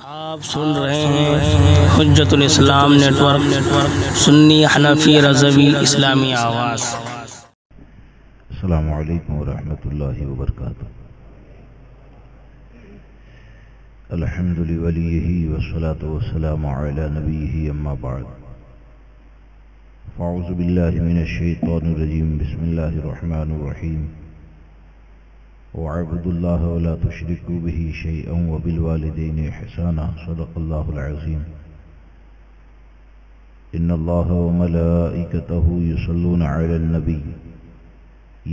آپ سن رہے ہیں حجت الاسلام نیٹ ورک سنی حنفی رضوی اسلامی آواز۔ السلام علیکم ورحمۃ اللہ وبرکاتہ۔ الحمد لولیہ والصلاة والسلام علی نبیہ اما بعد، فاعوذ باللہ من الشیطان الرجیم، بسم اللہ الرحمن الرحیم۔ وَاعْبُدُوا اللَّهَ وَلَا تُشْرِكُوا بِهِ شَيْئًا وَبِالْوَالِدَيْنِ إِحْسَانًا، صدق اللہ العظیم۔ ان اللہ وملائکتہ یصلون علی النبی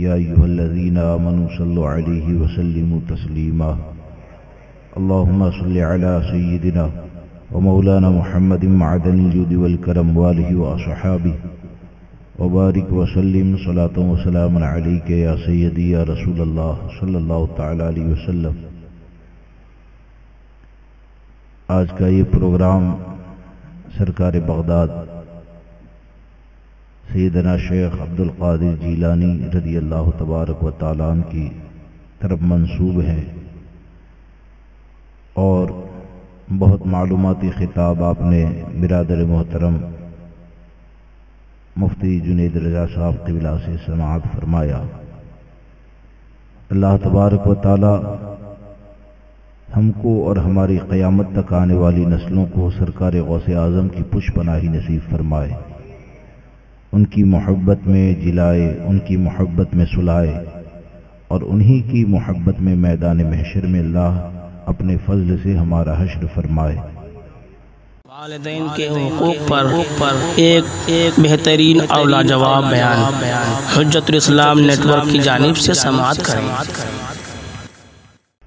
یا ایھا الذین آمنوا صلوا علیہ وسلموا تسلیما۔ اللہم صل علی سیدنا ومولانا محمد معدن الجود والکرم والہ واصحابہ وبارک وسلم صلاۃ و سلام علیک یا سیدی یا رسول اللہ صلی اللہ تعالی علیہ وسلم۔ آج کا یہ پروگرام سرکار بغداد سیدنا شیخ عبدالقادر جیلانی رضی اللہ تبارک و تعالیٰ عنہ کی طرف منسوب ہے، اور بہت معلوماتی خطاب آپ نے برادر محترم مفتی جنید رضا صاحب قبلہ سے سماعت فرمایا۔ اللہ تبارک و تعالی ہم کو اور ہماری قیامت تک آنے والی نسلوں کو سرکار غوث اعظم کی پش پناہی نصیب فرمائے، ان کی محبت میں جلائے، ان کی محبت میں سلائے، اور انہی کی محبت میں میدان محشر میں اللہ اپنے فضل سے ہمارا حشر فرمائے۔ والدین کے حقوق پر ایک بہترین اور لاجواب بیان حجت الاسلام نیٹ ورک کی جانب سے سماعت کریں۔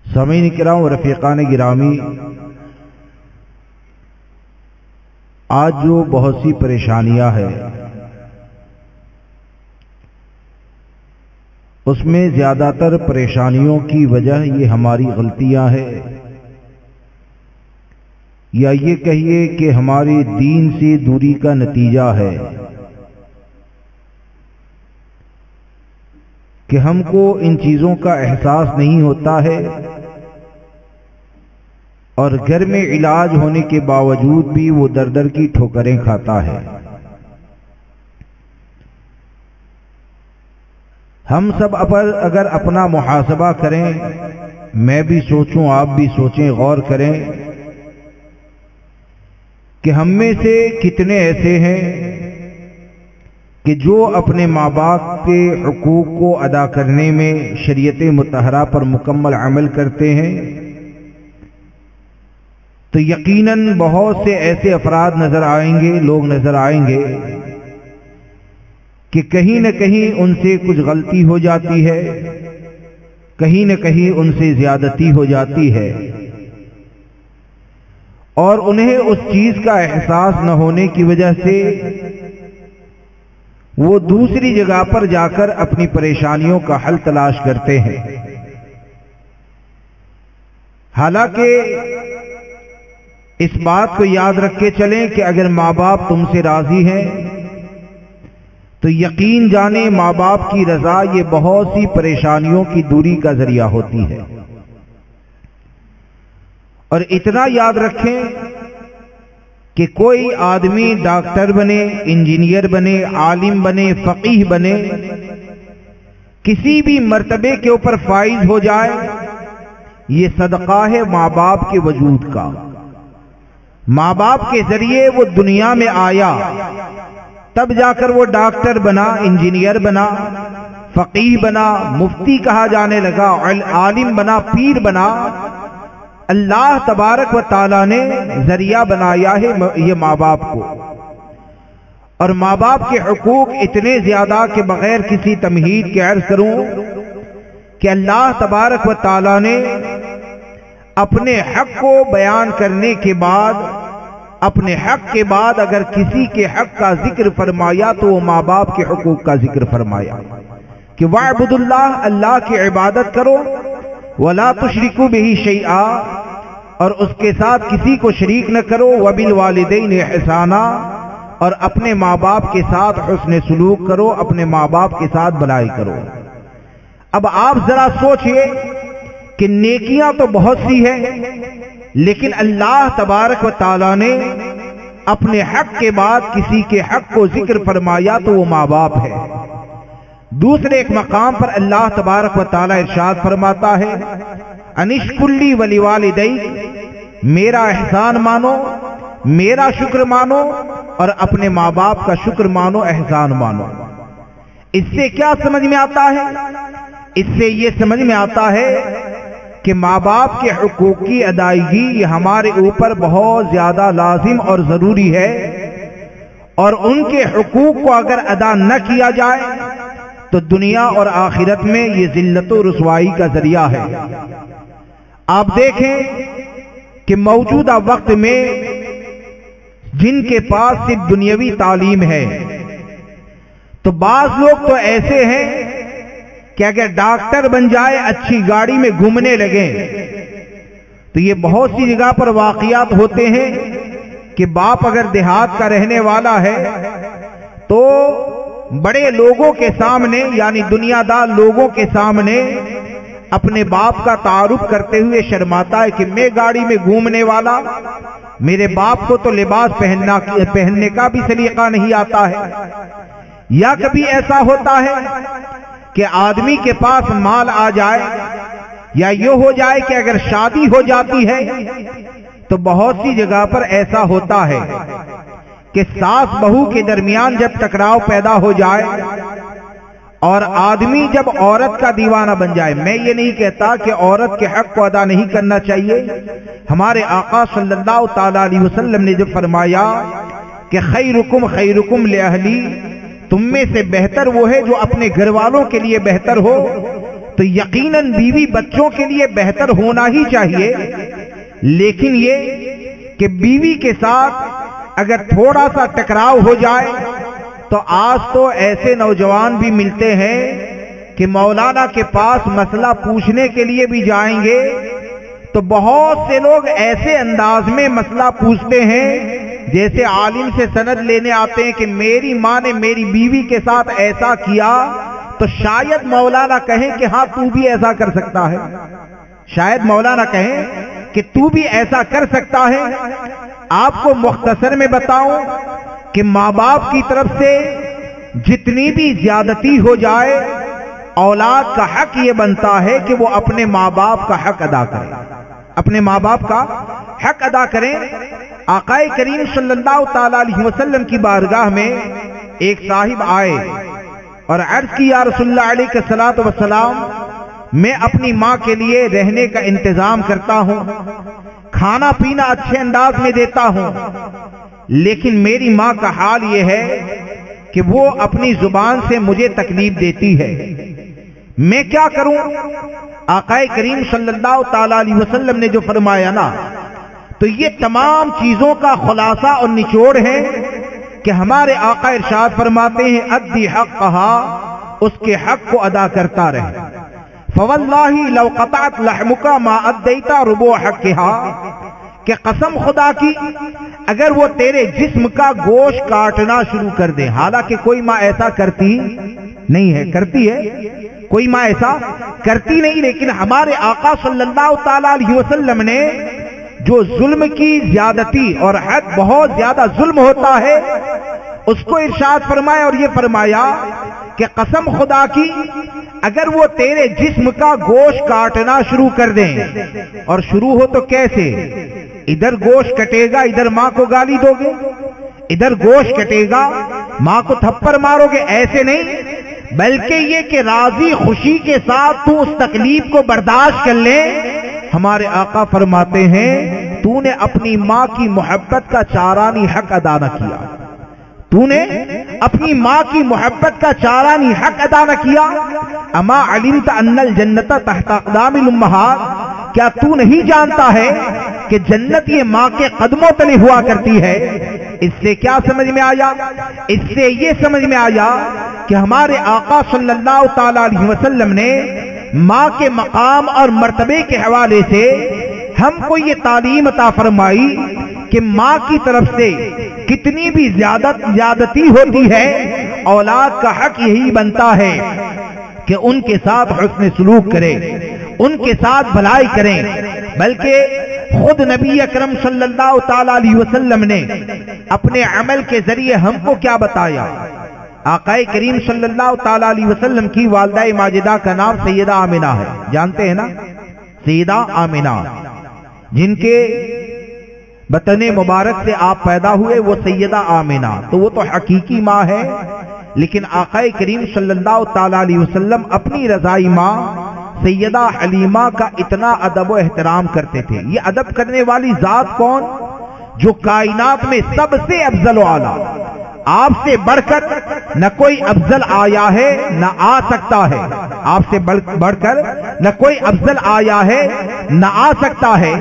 سامعین کرام و رفیقان گرامی، آج جو بہت سی پریشانیاں ہیں، اس میں زیادہ تر پریشانیوں کی وجہ یہ ہماری غلطیاں ہیں، یا یہ کہیے کہ ہماری دین سے دوری کا نتیجہ ہے کہ ہم کو ان چیزوں کا احساس نہیں ہوتا ہے، اور گھر میں علاج ہونے کے باوجود بھی وہ در در کی ٹھوکریں کھاتا ہے۔ ہم سب اگر اپنا محاسبہ کریں، میں بھی سوچوں، آپ بھی سوچیں، غور کریں کہ ہم میں سے کتنے ایسے ہیں کہ جو اپنے ماں باپ کے حقوق کو ادا کرنے میں شریعت مطہرہ پر مکمل عمل کرتے ہیں۔ تو یقیناً بہت سے ایسے افراد نظر آئیں گے، لوگ نظر آئیں گے کہ کہیں نہ کہیں ان سے کچھ غلطی ہو جاتی ہے، کہیں نہ کہیں ان سے زیادتی ہو جاتی ہے، اور انہیں اس چیز کا احساس نہ ہونے کی وجہ سے وہ دوسری جگہ پر جا کر اپنی پریشانیوں کا حل تلاش کرتے ہیں۔ حالانکہ اس بات کو یاد رکھ کے چلیں کہ اگر ماں باپ تم سے راضی ہیں تو یقین جانیں ماں باپ کی رضا یہ بہت سی پریشانیوں کی دوری کا ذریعہ ہوتی ہے۔ اور اتنا یاد رکھیں کہ کوئی آدمی ڈاکٹر بنے، انجینئر بنے، عالم بنے، فقیہ بنے، کسی بھی مرتبے کے اوپر فائز ہو جائے، یہ صدقہ ہے ماں باپ کے وجود کا۔ ماں باپ کے ذریعے وہ دنیا میں آیا، تب جا کر وہ ڈاکٹر بنا، انجینئر بنا، فقیہ بنا، مفتی کہا جانے لگا، عالم بنا، پیر بنا۔ اللہ تبارک و تعالیٰ نے ذریعہ بنایا ہے یہ ماں باپ کو، اور ماں باپ کے حقوق اتنے زیادہ کہ بغیر کسی تمہید کے عرض کروں کہ اللہ تبارک و تعالیٰ نے اپنے حق کو بیان کرنے کے بعد، اپنے حق کے بعد اگر کسی کے حق کا ذکر فرمایا تو وہ ماں باپ کے حقوق کا ذکر فرمایا کہ وَاعْبُدُوا اللَّهَ، اللہ کی عبادت کرو، وَلَا تُشْرِكُوا بِهِ شَيْئًا، اور اس کے ساتھ کسی کو شریک نہ کرو، وَبِالْوَالِدَيْنِ إِحْسَانًا، اور اپنے ماں باپ کے ساتھ حسن سلوک کرو، اپنے ماں باپ کے ساتھ بھلائی کرو۔ اب آپ ذرا سوچئے کہ نیکیاں تو بہت سی ہیں، لیکن اللہ تبارک و تعالیٰ نے اپنے حق کے بعد کسی کے حق کو ذکر فرمایا تو وہ ماں باپ ہے۔ دوسرے ایک مقام پر اللہ تبارک و تعالیٰ ارشاد فرماتا ہے انشکر لی ولوالدیک، میرا احسان مانو، میرا شکر مانو اور اپنے ماں باپ کا شکر مانو، احسان مانو۔ اس سے کیا سمجھ میں آتا ہے؟ اس سے یہ سمجھ میں آتا ہے کہ ماں باپ کے حقوق کی ادائیگی یہ ہمارے اوپر بہت زیادہ لازم اور ضروری ہے، اور ان کے حقوق کو اگر ادا نہ کیا جائے تو دنیا اور آخرت میں یہ ذلت و رسوائی کا ذریعہ ہے۔ آپ دیکھیں کہ موجودہ وقت میں جن کے پاس صرف دنیاوی تعلیم ہے، تو بعض لوگ تو ایسے ہیں کہ اگر ڈاکٹر بن جائے اچھی گاڑی میں گھومنے لگیں، تو یہ بہت سی جگہ پر واقعات ہوتے ہیں کہ باپ اگر دیہات کا رہنے والا ہے تو بڑے لوگوں کے سامنے یعنی دنیا دار لوگوں کے سامنے اپنے باپ کا تعارف کرتے ہوئے شرماتا ہے کہ میں گاڑی میں گھومنے والا، میرے باپ کو تو لباس پہننے کا بھی سلیقہ نہیں آتا ہے۔ یا کبھی ایسا ہوتا ہے کہ آدمی کے پاس مال آ جائے، یا یہ ہو جائے کہ اگر شادی ہو جاتی ہے تو بہت سی جگہ پر ایسا ہوتا ہے کہ ساس بہو کے درمیان جب ٹکراؤ پیدا ہو جائے اور آدمی جب عورت کا دیوانہ بن جائے، میں یہ نہیں کہتا کہ عورت کے حق کو ادا نہیں کرنا چاہیے، ہمارے آقا صلی اللہ تعالی علیہ وسلم نے جب فرمایا کہ خیرکم خیرکم لأہلی، تم میں سے بہتر وہ ہے جو اپنے گھر والوں کے لیے بہتر ہو، تو یقیناً بیوی بچوں کے لیے بہتر ہونا ہی چاہیے، لیکن یہ کہ بیوی کے ساتھ اگر تھوڑا سا ٹکراؤ ہو جائے تو آج تو ایسے نوجوان بھی ملتے ہیں کہ مولانا کے پاس مسئلہ پوچھنے کے لیے بھی جائیں گے تو بہت سے لوگ ایسے انداز میں مسئلہ پوچھتے ہیں جیسے عالم سے سند لینے آتے ہیں کہ میری ماں نے میری بیوی کے ساتھ ایسا کیا، تو شاید مولانا کہیں کہ ہاں تو بھی ایسا کر سکتا ہے، شاید مولانا کہیں کہ تو بھی ایسا کر سکتا ہے۔ آپ کو مختصر میں بتاؤں کہ ماں باپ کی طرف سے جتنی بھی زیادتی ہو جائے، اولاد کا حق یہ بنتا ہے کہ وہ اپنے ماں باپ کا حق ادا کرے، اپنے ماں باپ کا حق ادا کریں۔ آقا کریم صلی اللہ تعالی علیہ وسلم کی بارگاہ میں ایک صاحب آئے اور عرض کی یا رسول اللہ علیہ الصلوۃ والسلام، میں اپنی ماں کے لیے رہنے کا انتظام کرتا ہوں، کھانا پینا اچھے انداز میں دیتا ہوں، لیکن میری ماں کا حال یہ ہے کہ وہ اپنی زبان سے مجھے تکلیف دیتی ہے، میں کیا کروں؟ آقا کریم صلی اللہ تعالی علیہ وسلم نے جو فرمایا نا، تو یہ تمام چیزوں کا خلاصہ اور نچوڑ ہے کہ ہمارے آقا ارشاد فرماتے ہیں ادی حقھا، اس کے حق کو ادا کرتا رہے، فواللہ لو قطعت لحمک ما ادیت ربع حقھا، کہ قسم خدا کی اگر وہ تیرے جسم کا گوشت کاٹنا شروع کر دے، حالانکہ کوئی ماں ایسا کرتی نہیں ہے، کرتی ہے کوئی ماں ایسا کرتی نہیں، لیکن ہمارے آقا صلی اللہ تعالی علیہ وسلم نے جو ظلم کی زیادتی اور حد بہت زیادہ ظلم ہوتا ہے اس کو ارشاد فرمایا، اور یہ فرمایا کہ قسم خدا کی اگر وہ تیرے جسم کا گوشت کاٹنا شروع کر دیں، اور شروع ہو تو کیسے؟ ادھر گوشت کٹے گا ادھر ماں کو گالی دو گے، ادھر گوشت کٹے گا ماں کو تھپڑ مارو گے، ایسے نہیں، بلکہ یہ کہ راضی خوشی کے ساتھ تو اس تکلیف کو برداشت کر لے۔ ہمارے آقا فرماتے ہیں تو نے اپنی ماں کی محبت کا چارانی حق ادا نہ کیا، تو نے اپنی ماں کی محبت کا چارانی حق ادا نہ کیا۔ اما علمت ان الجنت تحت اقدام الامہات، کیا تو نہیں جانتا ہے کہ جنت یہ ماں کے قدموں تلے ہوا کرتی ہے؟ اس سے کیا سمجھ میں آیا؟ اس سے یہ سمجھ میں آیا کہ ہمارے آقا صلی اللہ تعالی علیہ وسلم نے ماں کے مقام اور مرتبے کے حوالے سے ہم کو یہ تعلیم عطا فرمائی کہ ماں کی طرف سے کتنی بھی زیادتی ہوتی ہے، اولاد کا حق یہی بنتا ہے کہ ان کے ساتھ حسن سلوک کرے، ان کے ساتھ بھلائی کریں، بلکہ خود نبی اکرم صلی اللہ تعالی علیہ وسلم نے اپنے عمل کے ذریعے ہم کو کیا بتایا؟ آقا کریم صلی اللہ تعالی علیہ وسلم کی والدہ ماجدہ کا نام سیدہ آمنہ ہے، جانتے ہیں نا؟ سیدہ آمنہ جن کے بطن مبارک سے آپ پیدا ہوئے وہ سیدہ آمنہ، تو وہ تو حقیقی ماں ہے، لیکن آقا کریم صلی اللہ تعالی علیہ وسلم اپنی رضائی ماں سیدہ حلیمہ کا اتنا ادب و احترام کرتے تھے۔ یہ ادب کرنے والی ذات کون؟ جو کائنات میں سب سے افضل و اعلیٰ، آپ سے بڑھ کر نہ کوئی افضل آیا ہے نہ آ سکتا ہے، آپ سے بڑھ کر نہ کوئی افضل آیا ہے نہ آ سکتا ہے۔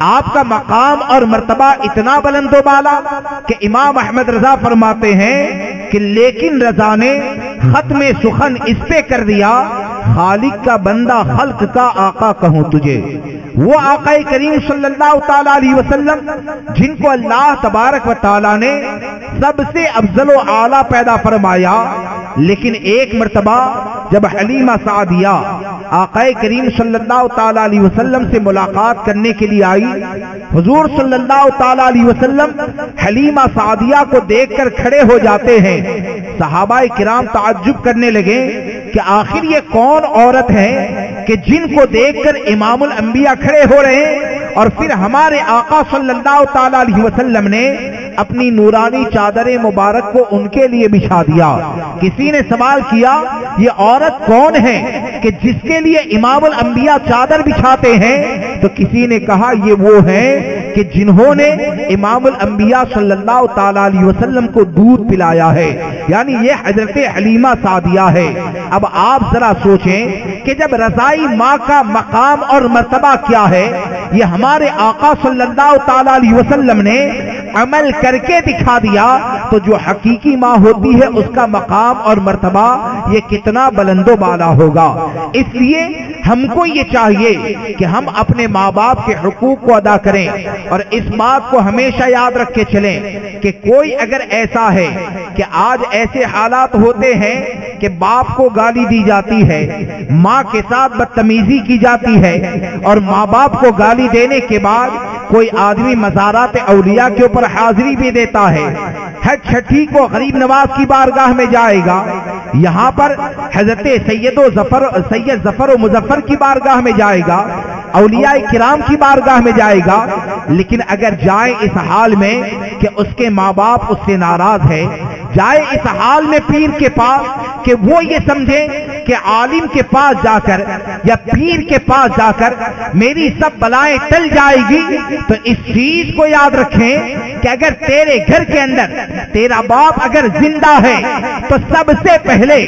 آپ کا مقام اور مرتبہ اتنا بلند و بالا کہ امام احمد رضا فرماتے ہیں کہ لیکن رضا نے ختم سخن اس پہ کر دیا، خالق کا بندہ خلق کا آقا کہوں تجھے۔ وہ آقا کریم صلی اللہ تعالی علیہ وسلم جن کو اللہ تبارک و تعالی نے سب سے افضل و اعلیٰ پیدا فرمایا، لیکن ایک مرتبہ جب حلیمہ سعدیہ آقا کریم صلی اللہ تعالی علیہ وسلم سے ملاقات کرنے کے لیے آئی، حضور صلی اللہ تعالی علیہ وسلم حلیمہ سعدیہ کو دیکھ کر کھڑے ہو جاتے ہیں۔ صحابہ کرام تعجب کرنے لگے کہ آخر یہ کون عورت ہے کہ جن کو دیکھ کر امام الانبیاء کھڑے ہو رہے ہیں، اور پھر ہمارے آقا صلی اللہ تعالی علیہ وسلم نے اپنی نورانی چادر مبارک کو ان کے لیے بچھا دیا۔ کسی نے سوال کیا یہ عورت کون ہے کہ جس کے لیے امام الانبیاء چادر بچھاتے ہیں؟ تو کسی نے کہا یہ وہ ہیں کہ جنہوں نے امام الانبیاء صلی اللہ تعالی علیہ وسلم کو دودھ پلایا ہے، یعنی یہ حضرت حلیمہ سعدیہ ہے۔ اب آپ ذرا سوچیں کہ جب رضائی ماں کا مقام اور مرتبہ کیا ہے، یہ ہمارے آقا صلی اللہ تعالی علیہ وسلم نے عمل کر کے دکھا دیا، تو جو حقیقی ماں ہوتی ہے اس کا مقام اور مرتبہ یہ کتنا بلند و بالا ہوگا۔ اس لیے ہم کو یہ چاہیے کہ ہم اپنے ماں باپ کے حقوق کو ادا کریں، اور اس بات کو ہمیشہ یاد رکھ کے چلیں کہ کوئی اگر ایسا ہے کہ آج ایسے حالات ہوتے ہیں کہ باپ کو گالی دی جاتی ہے، ماں کے ساتھ بدتمیزی کی جاتی ہے، اور ماں باپ کو گالی دینے کے بعد کوئی آدمی مزارات اولیاء کے اوپر حاضری بھی دیتا ہے، ہر چھٹی کو غریب نواز کی بارگاہ میں جائے گا، یہاں پر حضرت سید ظفر و مظفر کی بارگاہ میں جائے گا، اولیاء کرام کی بارگاہ میں جائے گا، لیکن اگر جائے اس حال میں کہ اس کے ماں باپ اس سے ناراض ہے، جائے اس حال میں پیر کے پاس کہ وہ یہ سمجھے کہ عالم کے پاس جا کر یا پیر کے پاس جا کر میری سب بلائیں ٹل جائے گی، تو اس چیز کو یاد رکھیں کہ اگر تیرے گھر کے اندر تیرا باپ اگر زندہ ہے تو سب سے پہلے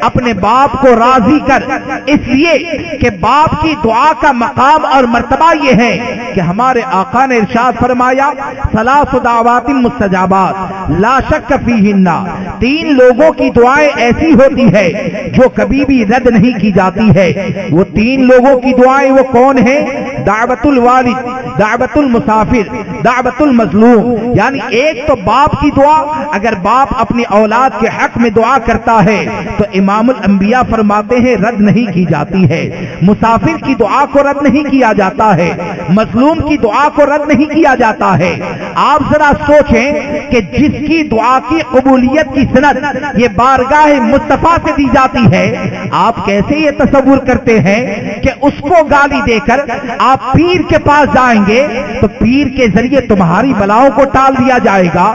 اپنے باپ کو راضی کر، اس لیے کہ باپ کی دعا کا مقام اور مرتبہ یہ ہے کہ ہمارے آقا نے ارشاد فرمایا ثلاث دعوات مستجابات لا شک فیہن، تین لوگوں کی دعائیں ایسی ہوتی ہے جو کبھی بھی رد نہیں کی جاتی ہے۔ وہ تین لوگوں کی دعائیں وہ کون ہیں؟ دعوت الوالد، دعوت المسافر، دعوت المظلوم، یعنی ایک تو باپ کی دعا، اگر باپ اپنی اولاد کے حق میں دعا کرتا ہے تو امام الانبیاء فرماتے ہیں رد نہیں کی جاتی ہے، مسافر کی دعا کو رد نہیں کیا جاتا ہے، مظلوم کی دعا کو رد نہیں کیا جاتا ہے۔ آپ ذرا سوچیں کہ جس کی دعا کی قبولیت کی سند یہ بارگاہ مصطفیٰ سے دی جاتی ہے، آپ کیسے یہ تصور کرتے ہیں کہ اس کو گالی دے کر آپ پیر کے پاس جائیں گے تو پیر کے ذریعے تمہاری بلاؤں کو ٹال دیا جائے گا؟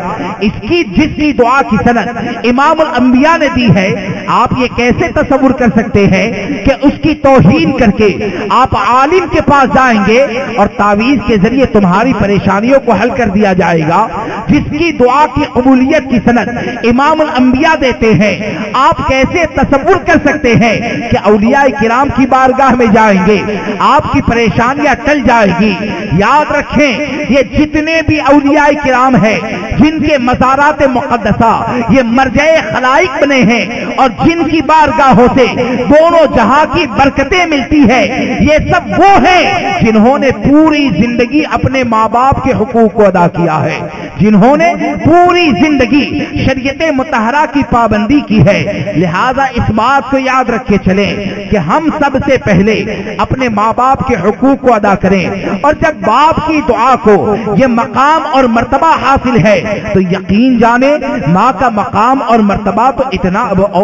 اس کی جس کی دعا کی سند امام الانبیاء نے دی ہے، آپ یہ کیسے تصور کر سکتے ہیں کہ اس کی توہین کر کے آپ عالم کے پاس جائیں گے اور تعویذ کے ذریعے تمہاری پریشانیوں کو حل کر دیا جائے گا؟ جس کی دعا کی قبولیت کی سند امام الانبیاء دیتے ہیں، آپ کیسے تصور کر سکتے ہیں کہ اولیاء کرام کی بارگاہ میں جائیں گے آپ کی پریشانیاں ٹل جائے گی؟ یاد رکھیں یہ جتنے بھی اولیاء کرام ہیں، جن کے مزارات مقدسہ یہ مرجع خلائق بنے ہیں اور جن کی بارگاہوں سے دونوں جہاں کی برکتیں ملتی ہے، یہ سب وہ ہیں جنہوں نے پوری زندگی اپنے ماں باپ کے حقوق کو ادا کیا ہے، جنہوں نے پوری زندگی شریعت مطہرہ کی پابندی کی ہے۔ لہذا اس بات کو یاد رکھے چلیں کہ ہم سب سے پہلے اپنے ماں باپ کے حقوق کو ادا کریں، اور جب باپ کی دعا کو یہ مقام اور مرتبہ حاصل ہے تو یقین جانے ماں کا مقام اور مرتبہ تو اتنا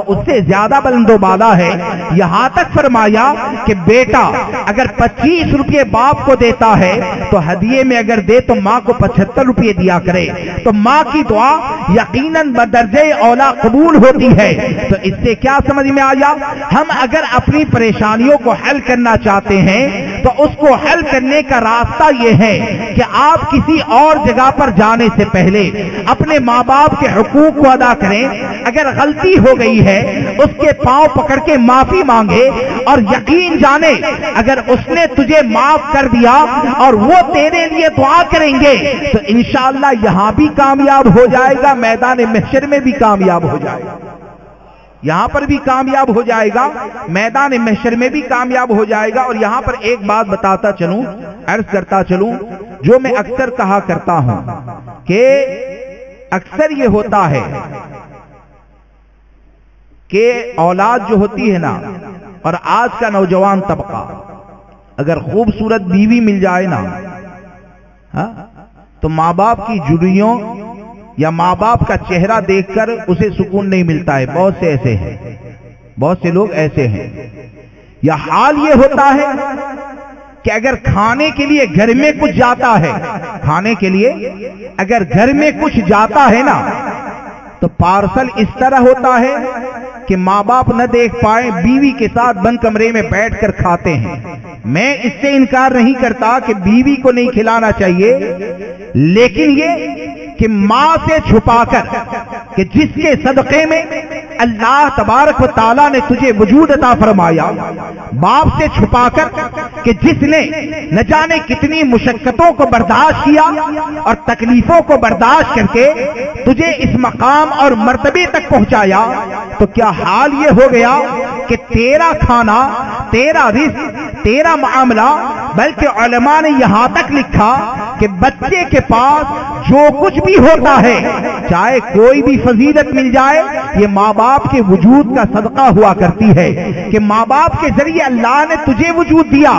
اس سے زیادہ بلند و بالا ہے۔ یہاں تک فرمایا کہ بیٹا اگر 25 روپے باپ کو دیتا ہے تو ہدیے میں اگر دے تو ماں کو 75 روپے دیا کرے، تو ماں کی دعا یقیناً بدرجہ اولا قبول ہوتی ہے۔ تو اس سے کیا سمجھ میں آیا؟ ہم اگر اپنی پریشانیوں کو حل کرنا چاہتے ہیں تو اس کو حل کرنے کا راستہ یہ ہے کہ آپ کسی اور جگہ پر جانے سے پہلے اپنے ماں باپ کے حقوق کو ادا کریں۔ اگر غلطی ہو گئی ہے اس کے پاؤں پکڑ کے معافی مانگے، اور یقین جانے اگر اس نے تجھے معاف کر دیا اور وہ تیرے لیے دعا کریں گے تو انشاءاللہ یہاں بھی کامیاب ہو جائے گا، میدان محشر میں بھی کامیاب ہو جائے گا، یہاں پر بھی کامیاب ہو جائے گا، میدان محشر میں بھی کامیاب ہو جائے گا۔ اور یہاں پر ایک بات بتاتا چلوں، عرض کرتا چلوں، جو میں اکثر کہا کرتا ہوں کہ اکثر یہ ہوتا ہے کہ اولاد جو ہوتی ہے نا، اور آج کا نوجوان طبقہ اگر خوبصورت بیوی مل جائے نا تو ماں باپ کی جڑیوں یا ماں باپ کا چہرہ دیکھ کر اسے سکون نہیں ملتا ہے۔ بہت سے ایسے ہیں، بہت سے لوگ ایسے ہیں۔ یا حال یہ ہوتا ہے کہ اگر کھانے کے لیے گھر میں کچھ جاتا ہے، کھانے کے لیے اگر گھر میں کچھ جاتا ہے نا تو پارسل اس طرح ہوتا ہے کہ ماں باپ نہ دیکھ پائیں، بیوی کے ساتھ بند کمرے میں بیٹھ کر کھاتے ہیں۔ میں اس سے انکار نہیں کرتا کہ بیوی کو نہیں کھلانا چاہیے، لیکن یہ کہ ماں سے چھپا کر کہ جس کے صدقے میں اللہ تبارک و تعالیٰ نے تجھے وجود عطا فرمایا، باپ سے چھپا کر کہ جس نے نہ جانے کتنی مشقتوں کو برداشت کیا اور تکلیفوں کو برداشت کر کے تجھے اس مقام اور مرتبے تک پہنچایا، تو کیا حال یہ ہو گیا کہ تیرا کھانا، تیرا رزق، تیرا معاملہ، بلکہ علماء نے یہاں تک لکھا کہ بچے کے پاس جو کچھ بھی ہوتا ہے، چاہے کوئی بھی فضیلت مل جائے، یہ ماں باپ کے وجود کا صدقہ ہوا کرتی ہے کہ ماں باپ کے ذریعے اللہ نے تجھے وجود دیا،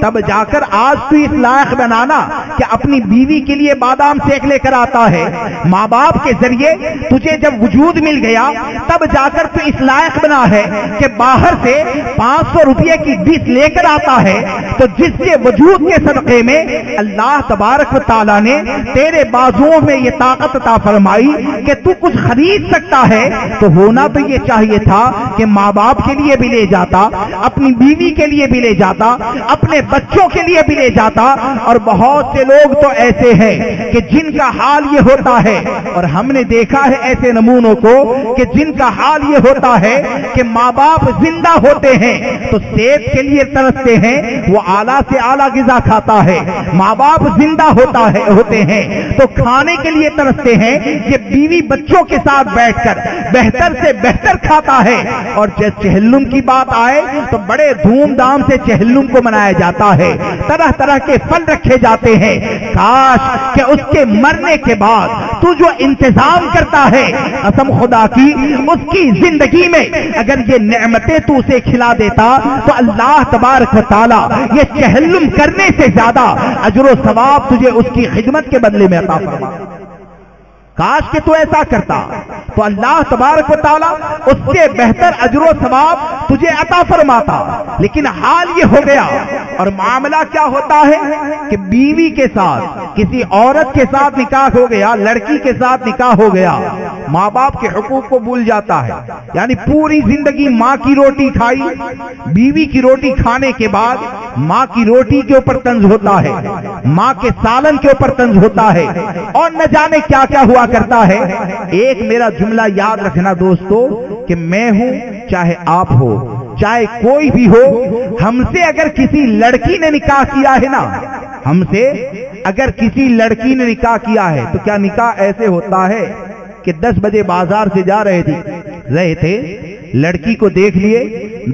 تب جا کر آج تو اس لائق بنانا کہ اپنی بیوی کے لیے بادام سیک لے کر آتا ہے۔ ماں باپ کے ذریعے تجھے جب وجود مل گیا تب جا کر تو اس لائق بنا ہے کہ باہر سے 500 روپے کی ڈش لے کر آتا ہے، تو جس کے وجود کے صدقے میں اللہ تبارک و تعالیٰ نے تیرے بازوؤں میں یہ طاقت عطا فرمائی کہ تو کچھ خرید سکتا ہے، تو ہونا تو یہ چاہیے تھا کہ ماں باپ کے لیے بھی لے جاتا، اپنی بیوی کے لیے بھی لے جاتا، اپنے بچوں کے لیے بھی لے جاتا۔ اور بہت سے لوگ تو ایسے ہیں کہ جن کا حال یہ ہوتا ہے، اور ہم نے دیکھا ہے ایسے نمونوں کو کہ جن کا حال یہ ہوتا ہے کہ ماں باپ زندہ ہوتے ہیں تو صحت کے لیے ترستے ہیں، وہ اعلیٰ سے اعلیٰ غذا کھاتا ہے، ماں باپ زندہ ہوتے ہیں تو کھانے کے لیے ترستے ہیں کہ بیوی بچوں کے ساتھ بیٹھ کر بہتر سے بہتر کھاتا ہے۔ اور جب چہلم کی بات آئے تو بڑے دھوم دھام سے چہلم کو منایا جاتا ہے، طرح طرح کے پھل رکھے جاتے ہیں۔ کاش کہ اس کے مرنے کے بعد تو جو انتظام کرتا ہے قسم خدا کی اس کی زندگی میں اگر یہ نعمتیں تو اسے کھلا دیتا تو اللہ تبارک و تعالی یہ چہلم کرنے سے زیادہ اجر و ثواب تجھے اس کی خدمت کے بدلے میں عطا فرما۔ کاش کہ تو ایسا کرتا تو اللہ تبارک و تعالیٰ اس سے بہتر اجر و ثواب تجھے عطا فرماتا، لیکن حال یہ ہو گیا۔ اور معاملہ کیا ہوتا ہے کہ بیوی کے ساتھ کسی عورت کے ساتھ نکاح ہو گیا، لڑکی کے ساتھ نکاح ہو گیا، ماں باپ کے حقوق کو بھول جاتا ہے، یعنی پوری زندگی ماں کی روٹی کھائی، بیوی کی روٹی کھانے کے بعد ماں کی روٹی کے اوپر طنز ہوتا ہے، ماں کے سالن کے اوپر طنز ہوتا ہے، اور نہ جانے کیا کیا ہوا کرتا ہے۔ ایک میرا جملہ یاد رکھنا دوستو کہ میں ہوں چاہے آپ ہو چاہے کوئی بھی ہو، ہم سے اگر کسی لڑکی نے نکاح کیا ہے نا، ہم سے اگر کسی لڑکی نے نکاح کیا ہے تو کیا نکاح ایسے ہوتا ہے کہ 10 بجے بازار سے جا رہے تھے لڑکی کو دیکھ لیے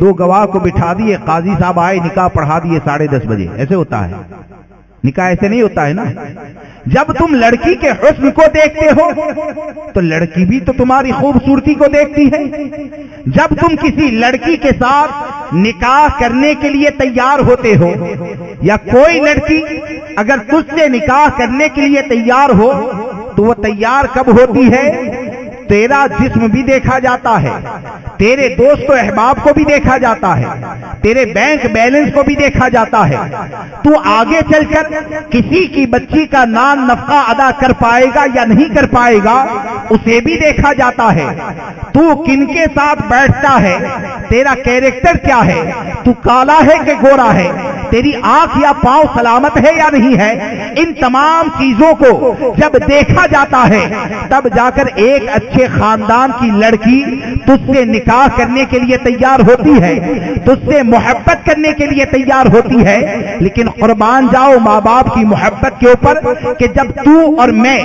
2 گواہ کو بٹھا دیے قاضی صاحب آئے نکاح پڑھا دیے 10:30 بجے ایسے ہوتا ہے نکاح ایسے نہیں ہوتا ہے نا جب تم لڑکی کے حسن کو دیکھتے ہو تو لڑکی بھی تو تمہاری خوبصورتی کو دیکھتی ہے جب تم کسی لڑکی کے ساتھ نکاح کرنے کے لیے تیار ہوتے ہو یا کوئی لڑکی اگر تجھ سے نکاح کرنے کے لیے تیار ہو تو وہ تیار کب ہوتی ہے تیرا جسم بھی دیکھا جاتا ہے تیرے دوست و احباب کو بھی دیکھا جاتا ہے تیرے بینک بیلنس کو بھی دیکھا جاتا ہے تو آگے چل کر کسی کی بچی کا نان نفقہ ادا کر پائے گا یا نہیں کر پائے گا اسے بھی دیکھا جاتا ہے تو کن کے ساتھ بیٹھتا ہے تیرا کیریکٹر کیا ہے تو کالا ہے کہ گورا ہے تیری آنکھ یا پاؤں سلامت ہے یا نہیں ہے ان تمام چیزوں کو جب دیکھا جاتا ہے تب جا کر ایک اچھے خاندان کی لڑکی تجھ سے نکاح کرنے کے لیے تیار ہوتی ہے تجھ سے محبت کرنے کے لیے تیار ہوتی ہے لیکن قربان جاؤ ماں باپ کی محبت کے اوپر کہ جب تو اور میں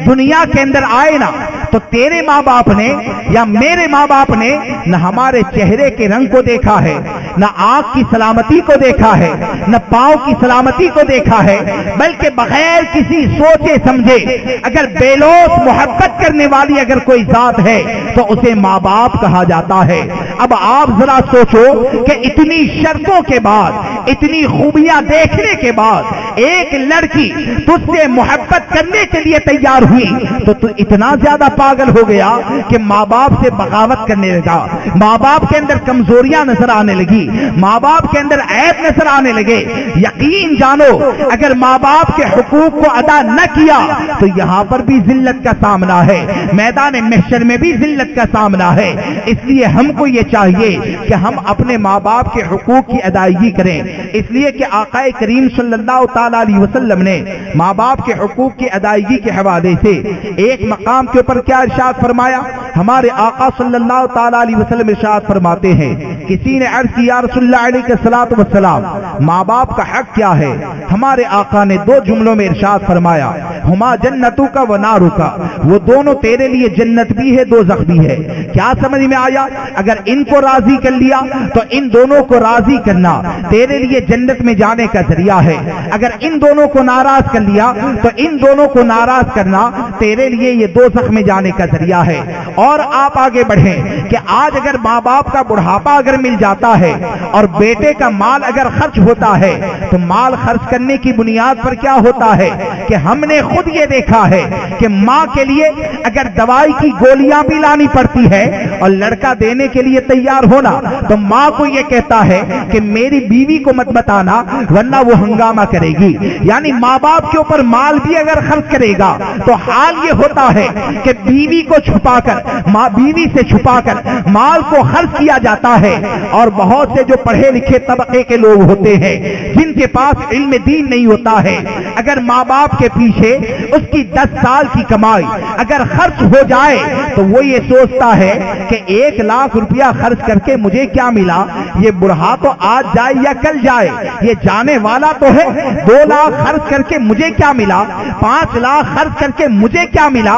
دنیا کے اندر آئے نا تو تیرے ماں باپ نے یا میرے ماں باپ نے نہ ہمارے چہرے کے رنگ کو دیکھا ہے نہ آنکھ کی سلامتی کو دیکھا ہے نہ پاؤں کی سلامتی کو دیکھا ہے بلکہ بغیر کسی سوچے سمجھے اگر بے لوث محبت کرنے والی اگر کوئی ذات ہے تو اسے ماں باپ کہا جاتا ہے اب آپ ذرا سوچو کہ اتنی شرطوں کے بعد اتنی خوبیاں دیکھنے کے بعد ایک لڑکی تجھ سے محبت کرنے کے لیے تیار ہوئی تو اتنا زیادہ پاگل ہو گیا کہ ماں باپ سے بغاوت کرنے لگا ماں باپ کے اندر کمزوریاں نظر آنے لگی ماں باپ کے اندر عیب نظر آنے لگے یقین جانو اگر ماں باپ کے حقوق کو ادا نہ کیا تو یہاں پر بھی ذلت کا سامنا ہے میدان محشر میں بھی ذلت کا سامنا ہے اس لیے ہم کو یہ چاہیے کہ ہم اپنے ماں باپ کے حقوق کی ادائیگی کریں اس لیے کہ آقا کریم صلی اللہ تعالی علیہ وسلم نے ماں باپ کے حقوق کی ادائیگی کے حوالے سے ایک مقام کے اوپر کیا ارشاد فرمایا ہمارے آقا صلی اللہ تعالی علیہ وسلم ارشاد فرماتے ہیں کسی نے عرض کیا یا رسول اللہ علیہ الصلوۃ والسلام ماں باپ کا حق کیا ہے ہمارے آقا نے 2 جملوں میں ارشاد فرمایا ہما جنتک و نارک وہ دونوں تیرے لیے جنت بھی ہے دوزخ بھی ہے کیا سمجھ میں آیا اگر ان کو راضی کر لیا تو ان دونوں کو راضی کرنا تیرے لیے جنت میں جانے کا ذریعہ ہے اگر ان دونوں کو ناراض کر لیا تو ان دونوں کو ناراض کرنا تیرے لیے یہ دوزخ میں جانے کا ذریعہ ہے اور آپ آگے بڑھیں کہ آج اگر ماں باپ کا بڑھاپا اگر مل جاتا ہے اور بیٹے کا مال اگر خرچ ہوتا ہے تو مال خرچ کرنے کی بنیاد پر کیا ہوتا ہے کہ ہم نے خود یہ دیکھا ہے کہ ماں کے لیے اگر دوائی کی گولیاں بھی لانی پڑتی ہے اور لڑکا دینے کے لیے تیار ہونا تو ماں کو یہ کہتا ہے کہ میری بیوی کو مت بتانا ورنہ وہ ہنگامہ کرے گی یعنی ماں باپ کے اوپر مال بھی اگر خرچ کرے گا تو حال یہ ہوتا ہے کہ بیوی کو چھپا کر بیوی سے چھپا کر مال کو خرچ کیا جاتا ہے اور بہت سے جو پڑھے لکھے طبقے کے لوگ ہوتے ہیں جن کے پاس علم دین نہیں ہوتا ہے اگر ماں باپ کے پیچھے اس کی 10 سال کی کمائی اگر خرچ ہو جائے تو وہ یہ سوچتا ہے کہ 1 لاکھ روپیہ خرچ کر کے مجھے کیا ملا یہ بڑھا تو آج جائے یا کل جائے یہ جانے والا تو ہے 2 لاکھ خرچ کر کے مجھے کیا ملا 5 لاکھ خرچ کر کے مجھے کیا ملا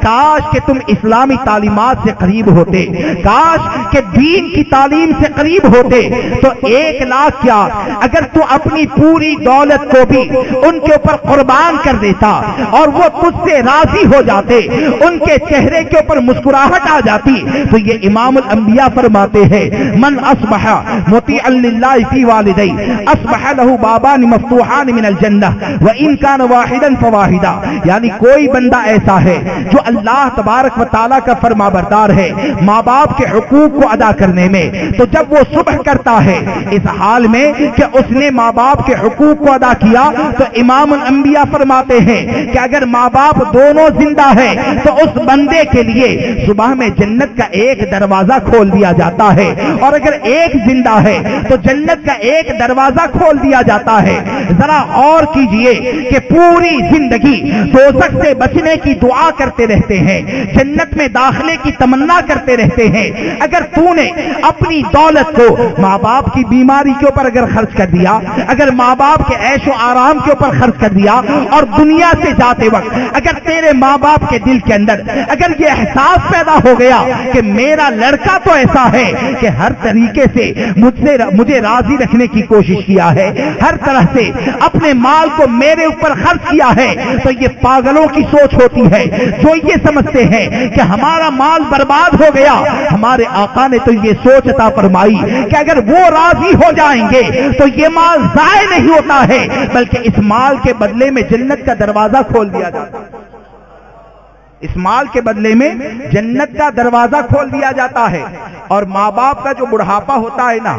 کاش کہ تم اسلامی تعلیمات سے قریب ہوتے کاش کہ دین کی تعلیم سے قریب ہوتے تو 1 لاکھ کیا اگر تو اپنی پوری دولت کو بھی ان کے اوپر قربان کر دیتا اور وہ تجھ سے راضی ہو جاتے ان کے چہرے کے اوپر مسکراہٹ آ جاتی تو یہ امام الانبیاء فرماتے ہیں من اصبح مطیعا للہ فی والدی اصبح له بابان مفتوحان من الجنہ وان کان واحدا فواحدا یعنی کوئی بندہ ایسا ہے جو اللہ تبارک و تعالیٰ کا فرما بردار ہے ماں باپ کے حقوق کو ادا کرنے میں تو جب وہ صبح کرتا ہے اس حال میں کہ اس نے ماں باپ کے حقوق کو ادا کیا تو امام الانبیاء فرماتے ہیں کہ اگر ماں باپ دونوں زندہ ہیں تو اس بندے کے لیے صبح میں جنت کا ایک دروازہ کھول دیا جاتا ہے اور اگر ایک زندہ ہے تو جنت کا ایک دروازہ کھول دیا جاتا ہے ذرا غور کیجئے کہ پوری زندگی دوزخ سے بچنے کی دعا کرتے رہتے ہیں جنت میں داخل داخلے کی تمنا کرتے رہتے ہیں. اگر تو نے اپنی دولت کو ماں باپ کی بیماری کے اوپر اگر خرچ کر دیا, اگر ماں باپ کے عیش و آرام کے اوپر خرچ کر دیا, اور دنیا سے جاتے وقت اگر تیرے ماں باپ کے دل کے اندر اگر یہ احساس پیدا ہو گیا کہ میرا لڑکا تو ایسا ہے کہ ہر طریقے سے مجھے راضی رکھنے کی کوشش کیا ہے, ہر طرح سے اپنے مال کو میرے اوپر خرچ کیا ہے, تو یہ پاگلوں کی سوچ ہوتی ہے جو یہ سمجھتے ہیں کہ ہمارا مال برباد ہو گیا. ہمارے آقا نے تو یہ سوچ عطا فرمائی کہ اگر وہ راضی ہو جائیں گے تو یہ مال ضائع نہیں ہوتا ہے, بلکہ اس مال کے بدلے میں جنت کا دروازہ کھول دیا جاتا ہے. اس مال کے بدلے میں جنت کا دروازہ کھول دیا جاتا ہے. اور ماں باپ کا جو بڑھاپا ہوتا ہے نا,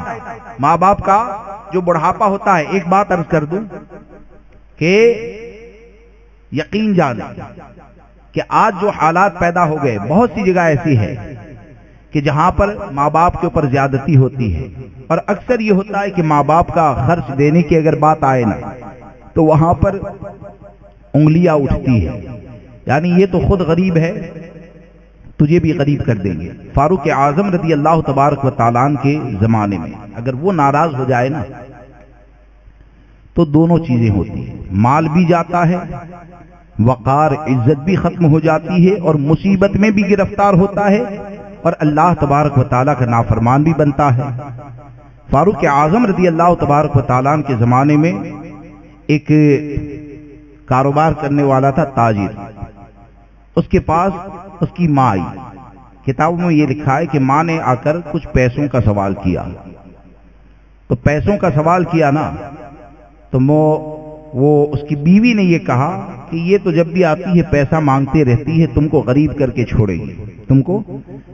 ماں باپ کا جو بڑھاپا ہوتا ہے, ایک بات عرض کر دوں کہ یقین جانا کہ آج جو حالات پیدا ہو گئے, بہت سی جگہ ایسی ہے کہ جہاں پر ماں باپ کے اوپر زیادتی ہوتی ہے, اور اکثر یہ ہوتا ہے کہ ماں باپ کا خرچ دینے کی اگر بات آئے نا تو وہاں پر انگلیاں اٹھتی ہے, یعنی یہ تو خود غریب ہے, تجھے بھی غریب کر دیں گے. فاروق اعظم رضی اللہ تبارک و تعالیٰ عنہ کے زمانے میں اگر وہ ناراض ہو جائے نا تو دونوں چیزیں ہوتی ہیں, مال بھی جاتا ہے, وقار عزت بھی ختم ہو جاتی ہے, اور مصیبت میں بھی گرفتار ہوتا ہے, اور اللہ تبارک و تعالیٰ کا نافرمان بھی بنتا ہے. فاروق اعظم رضی اللہ تبارک و تعالیٰ عنہ کے زمانے میں ایک کاروبار کرنے والا تھا, تاجر. اس کے پاس اس کی ماں آئی. کتابوں میں یہ لکھا ہے کہ ماں نے آ کر کچھ پیسوں کا سوال کیا. تو پیسوں کا سوال کیا نا تو وہ اس کی بیوی نے یہ کہا کہ یہ تو جب بھی آتی ہے پیسہ مانگتے رہتی ہے, تم کو غریب کر کے چھوڑے گی, تم کو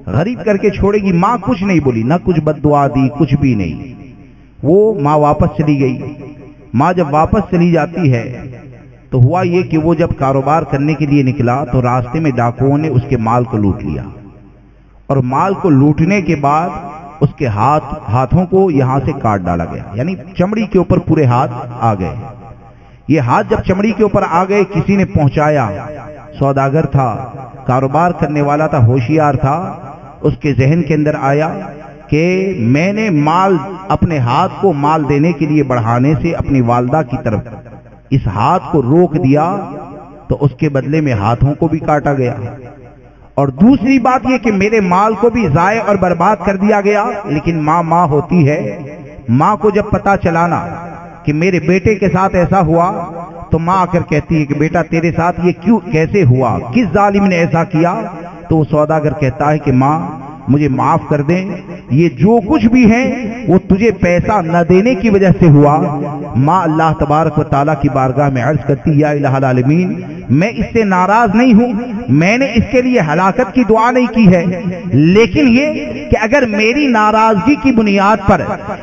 غریب کر کے چھوڑے گی. ماں کچھ نہیں بولی, نہ کچھ بد دعا دی, کچھ بھی نہیں. وہ ماں واپس چلی گئی. ماں جب واپس چلی جاتی ہے تو ہوا یہ کہ وہ جب کاروبار کرنے کے لیے نکلا تو راستے میں ڈاکوؤں نے اس کے مال کو لوٹ لیا, اور مال کو لوٹنے کے بعد اس کے ہاتھوں کو یہاں سے کاٹ ڈالا گیا, یعنی چمڑی کے اوپر پورے ہاتھ آ گئے. یہ ہاتھ جب چمڑی کے اوپر آ گئے, کسی نے پہنچایا, سوداگر تھا, کاروبار کرنے والا تھا, ہوشیار تھا, اس کے ذہن کے اندر آیا کہ میں نے مال اپنے ہاتھ کو مال دینے کے لیے بڑھانے سے اپنی والدہ کی طرف اس ہاتھ کو روک دیا, تو اس کے بدلے میں ہاتھوں کو بھی کاٹا گیا. اور دوسری بات یہ کہ میرے مال کو بھی ضائع اور برباد کر دیا گیا. لیکن ماں ہوتی ہے, ماں کو جب پتا چلانا کہ میرے بیٹے کے ساتھ ایسا ہوا تو ماں آ کر کہتی ہے کہ بیٹا تیرے ساتھ یہ کیسے ہوا, کس ظالم نے ایسا کیا؟ تو وہ سوداگر کہتا ہے کہ ماں مجھے معاف کر دیں, یہ جو کچھ بھی ہے وہ تجھے پیسہ نہ دینے کی وجہ سے ہوا. ماں اللہ تبارک و تعالیٰ کی بارگاہ میں عرض کرتی یا الہ العالمین, میں اس سے ناراض نہیں ہوں, میں نے اس کے لیے ہلاکت کی دعا نہیں کی ہے, لیکن یہ کہ اگر میری ناراضگی کی بنیاد پر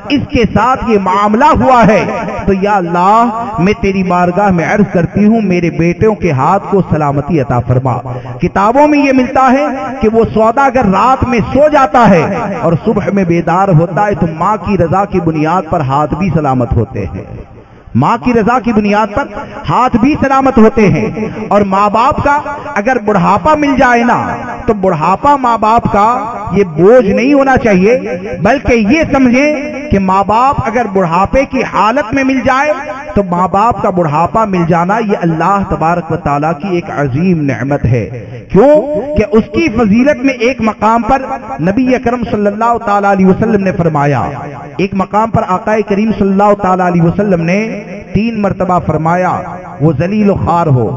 اس کے ساتھ یہ معاملہ ہوا ہے تو یا اللہ میں تیری بارگاہ میں عرض کرتی ہوں میرے بیٹوں کے ہاتھ کو سلامتی عطا فرما. کتابوں میں یہ ملتا ہے کہ وہ سوداگر رات میں سو جاتا ہے اور صبح میں بیدار ہوتا ہے تو ماں کی رضا کی بنیاد پر ہاتھ بھی سلامت ہوتے ہیں, ماں کی رضا کی بنیاد پر ہاتھ بھی سلامت ہوتے ہیں. اور ماں باپ کا اگر بڑھاپا مل جائے نا تو بڑھاپا ماں باپ کا یہ بوجھ نہیں ہونا چاہیے, بلکہ یہ سمجھیں کہ ماں باپ اگر بڑھاپے کی حالت میں مل جائے تو ماں باپ کا بڑھاپا مل جانا یہ اللہ تبارک و تعالیٰ کی ایک عظیم نعمت ہے. کیوں کہ اس کی فضیلت میں ایک مقام پر نبی اکرم صلی اللہ تعالیٰ علیہ وسلم نے فرمایا, ایک مقام پر آقا کریم صلی اللہ تعالیٰ علیہ وسلم نے 3 مرتبہ فرمایا وہ ذلیل و خوار ہو,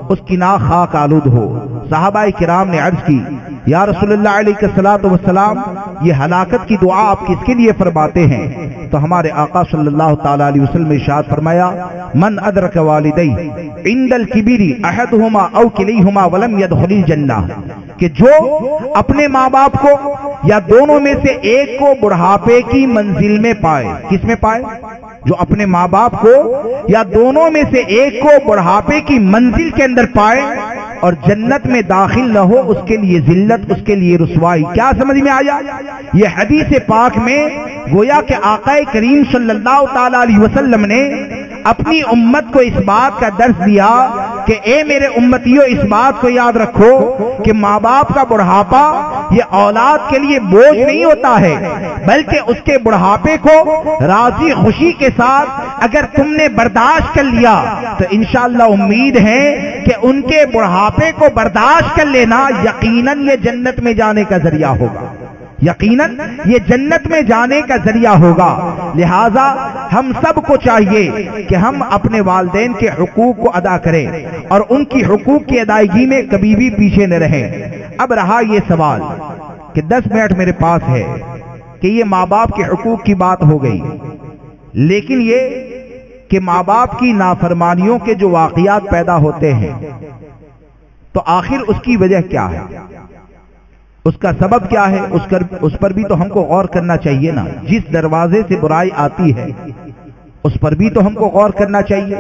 اس کی ناک خاک آلود ہو. صحابہ کرام نے عرض کی یا رسول اللہ علیہ الصلوۃ والسلام یہ ہلاکت کی دعا آپ کس کے لیے فرماتے ہیں؟ تو ہمارے آقا صلی اللہ تعالیٰ علیہ وسلم نے ارشاد فرمایا من ادرک والدی عند الکبر احدہما او کلیہما ولم يدخل الجنہ, کہ جو اپنے ماں باپ کو یا دونوں میں سے ایک کو بڑھاپے کی منزل میں پائے, کس میں پائے؟ جو اپنے ماں باپ کو یا دونوں میں سے ایک کو بڑھاپے کی منزل کے اندر پائے اور جنت میں داخل نہ ہو, اس کے لیے ذلت, اس کے لیے رسوائی. کیا سمجھ میں آیا؟ یہ حدیث پاک میں گویا کہ آقا کریم صلی اللہ تعالیٰ علیہ وسلم نے اپنی امت کو اس بات کا درس دیا کہ اے میرے امتیوں اس بات کو یاد رکھو کہ ماں باپ کا بڑھاپا یہ اولاد کے لیے بوجھ نہیں ہوتا ہے، بلکہ اس کے بڑھاپے کو راضی خوشی کے ساتھ اگر تم نے برداشت کر لیا تو انشاءاللہ امید ہے کہ ان کے بڑھاپے کو برداشت کر لینا یقیناً یہ جنت میں جانے کا ذریعہ ہوگا، یقیناً یہ جنت میں جانے کا ذریعہ ہوگا۔ لہٰذا ہم سب کو چاہیے کہ ہم اپنے والدین کے حقوق کو ادا کریں اور ان کی حقوق کی ادائیگی میں کبھی بھی پیچھے نہ رہیں۔ اب رہا یہ سوال کہ 10 منٹ میرے پاس ہے کہ یہ ماں باپ کے حقوق کی بات ہو گئی، لیکن یہ کہ ماں باپ کی نافرمانیوں کے جو واقعات پیدا ہوتے ہیں تو آخر اس کی وجہ کیا ہے، اس کا سبب کیا ہے، اس پر بھی تو ہم کو غور کرنا چاہیے نا۔ جس دروازے سے برائی آتی ہے اس پر بھی تو ہم کو غور کرنا چاہیے،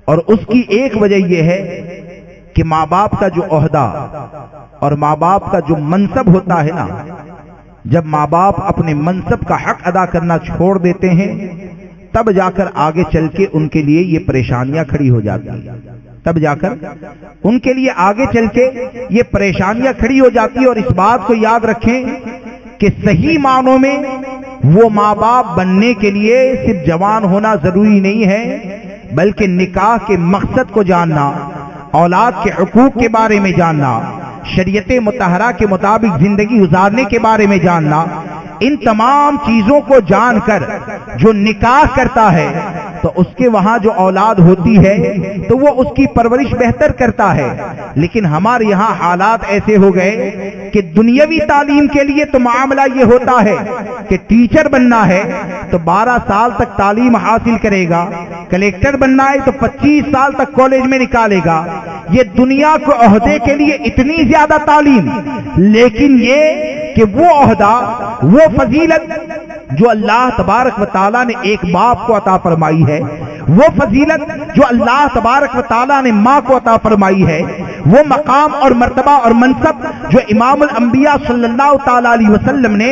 اور اس کی ایک وجہ یہ ہے کہ ماں باپ کا جو عہدہ اور ماں باپ کا جو منصب ہوتا ہے نا، جب ماں باپ اپنے منصب کا حق ادا کرنا چھوڑ دیتے ہیں تب جا کر آگے چل کے ان کے لیے یہ پریشانیاں کھڑی ہو جاتی ہیں، تب جا کر ان کے لیے آگے چل کے یہ پریشانیاں کھڑی ہو جاتی ہیں۔ اور اس بات کو یاد رکھیں کہ صحیح معنوں میں وہ ماں باپ بننے کے لیے صرف جوان ہونا ضروری نہیں ہے، بلکہ نکاح کے مقصد کو جاننا، اولاد کے حقوق کے بارے میں جاننا، شریعت مطہرہ کے مطابق زندگی گزارنے کے بارے میں جاننا، ان تمام چیزوں کو جان کر جو نکاح کرتا ہے تو اس کے وہاں جو اولاد ہوتی ہے تو وہ اس کی پرورش بہتر کرتا ہے۔ لیکن ہمارے یہاں حالات ایسے ہو گئے کہ دنیاوی تعلیم کے لیے تو معاملہ یہ ہوتا ہے کہ ٹیچر بننا ہے تو 12 سال تک تعلیم حاصل کرے گا، کلیکٹر بننا ہے تو 25 سال تک کالج میں نکالے گا۔ یہ دنیا کو عہدے کے لیے اتنی زیادہ تعلیم، لیکن یہ کہ وہ عہدہ، وہ فضیلت جو اللہ تبارک و تعالیٰ نے ایک باپ کو عطا فرمائی ہے، وہ فضیلت جو اللہ تبارک و تعالیٰ نے ماں کو عطا فرمائی ہے، وہ مقام اور مرتبہ اور منصب جو امام الانبیاء صلی اللہ تعالیٰ علیہ وسلم نے